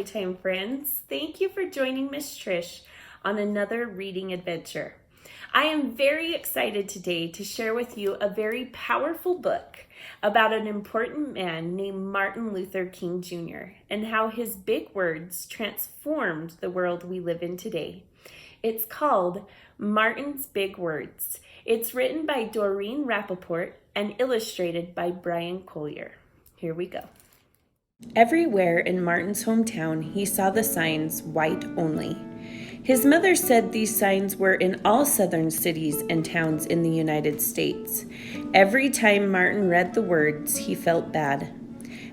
Storytime friends. Thank you for joining Miss Trish on another reading adventure. I am very excited today to share with you a very powerful book about an important man named Martin Luther King Jr. and how his big words transformed the world we live in today. It's called Martin's Big Words. It's written by Dareen Rappaport and illustrated by Bryan Collier. Here we go. Everywhere in Martin's hometown, he saw the signs, white only. His mother said these signs were in all southern cities and towns in the United States. Every time Martin read the words, he felt bad.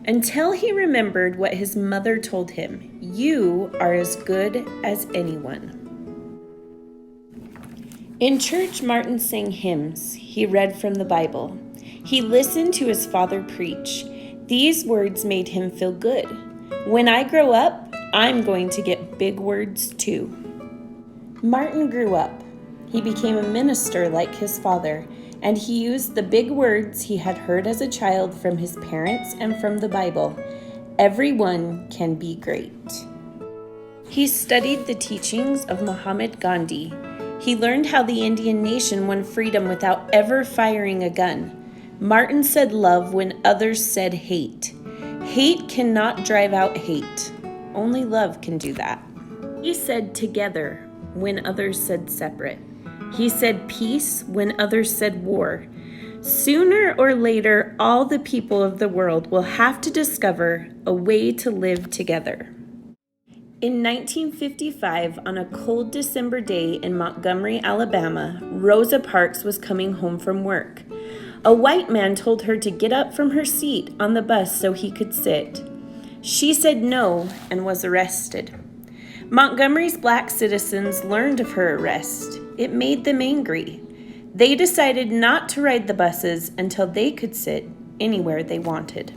Until he remembered what his mother told him, "You are as good as anyone." In church, Martin sang hymns. He read from the Bible. He listened to his father preach. These words made him feel good. When I grow up, I'm going to get big words too. Martin grew up. He became a minister like his father, and he used the big words he had heard as a child from his parents and from the Bible. Everyone can be great. He studied the teachings of Muhammad Gandhi. He learned how the Indian nation won freedom without ever firing a gun. Martin said love when others said hate. Hate cannot drive out hate. Only love can do that. He said together when others said separate. He said peace when others said war. Sooner or later, all the people of the world will have to discover a way to live together. In 1955, on a cold December day in Montgomery, Alabama, Rosa Parks was coming home from work. A white man told her to get up from her seat on the bus so he could sit. She said no and was arrested. Montgomery's black citizens learned of her arrest. It made them angry. They decided not to ride the buses until they could sit anywhere they wanted.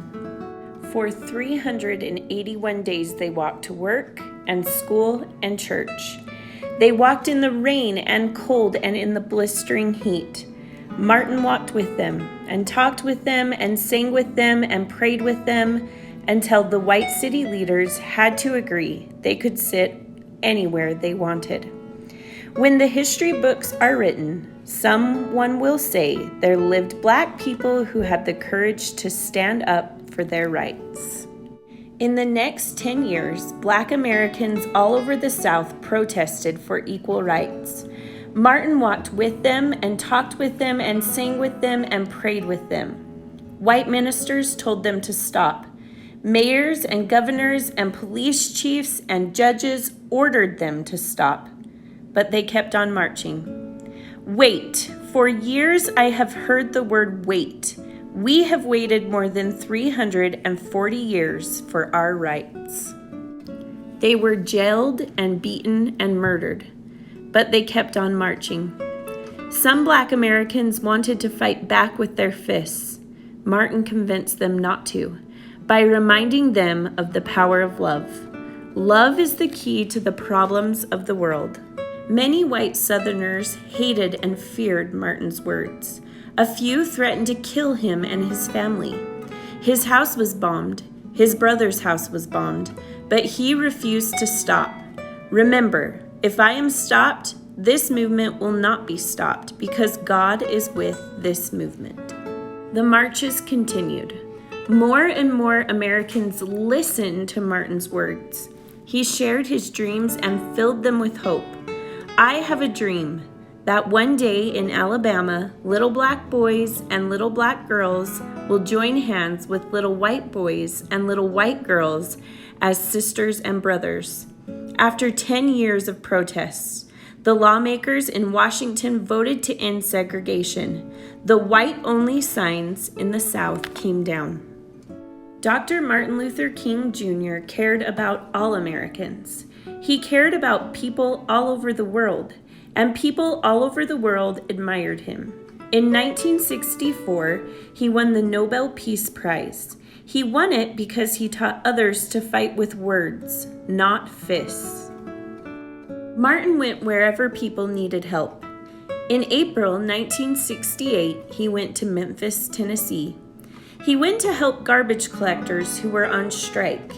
For 381 days they walked to work and school and church. They walked in the rain and cold and in the blistering heat. Martin walked with them and talked with them and sang with them and prayed with them until the white city leaders had to agree they could sit anywhere they wanted. When the history books are written, someone will say there lived black people who had the courage to stand up for their rights. In the next 10 years, black Americans all over the South protested for equal rights. Martin walked with them and talked with them and sang with them and prayed with them. White ministers told them to stop. Mayors and governors and police chiefs and judges ordered them to stop, but they kept on marching. Wait, for years I have heard the word wait. We have waited more than 340 years for our rights. They were jailed and beaten and murdered, but they kept on marching. Some black Americans wanted to fight back with their fists. Martin convinced them not to, by reminding them of the power of love. Love is the key to the problems of the world. Many white Southerners hated and feared Martin's words. A few threatened to kill him and his family. His house was bombed. His brother's house was bombed, but he refused to stop. Remember, if I am stopped, this movement will not be stopped because God is with this movement. The marches continued. More and more Americans listened to Martin's words. He shared his dreams and filled them with hope. I have a dream that one day in Alabama, little black boys and little black girls will join hands with little white boys and little white girls as sisters and brothers. After 10 years of protests, the lawmakers in Washington voted to end segregation. The white-only signs in the South came down. Dr. Martin Luther King Jr. cared about all Americans. He cared about people all over the world, and people all over the world admired him. In 1964, he won the Nobel Peace Prize. He won it because he taught others to fight with words, not fists. Martin went wherever people needed help. In April 1968, he went to Memphis, Tennessee. He went to help garbage collectors who were on strike.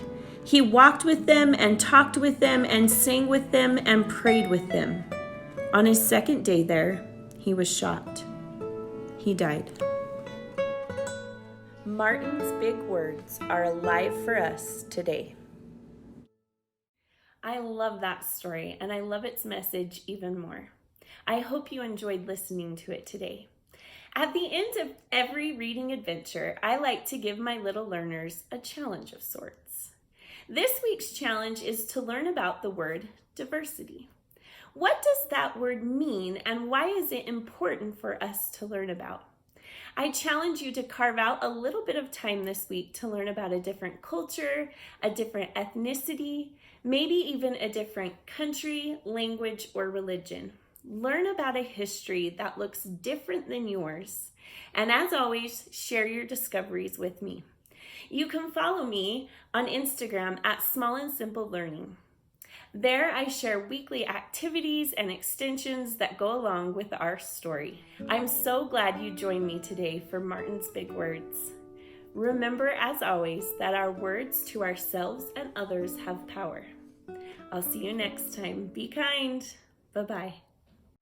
He walked with them and talked with them and sang with them and prayed with them. On his second day there, he was shot. He died. Martin's big words are alive for us today. I love that story, and I love its message even more. I hope you enjoyed listening to it today. At the end of every reading adventure, I like to give my little learners a challenge of sorts. This week's challenge is to learn about the word diversity. What does that word mean, and why is it important for us to learn about? I challenge you to carve out a little bit of time this week to learn about a different culture, a different ethnicity, maybe even a different country, language, or religion. Learn about a history that looks different than yours. And as always, share your discoveries with me. You can follow me on Instagram at Small and Simple Learning. There I share weekly activities and extensions that go along with our story. I'm so glad you joined me today for Martin's Big Words. Remember, as always, that our words to ourselves and others have power. I'll see you next time. Be kind. Bye-bye.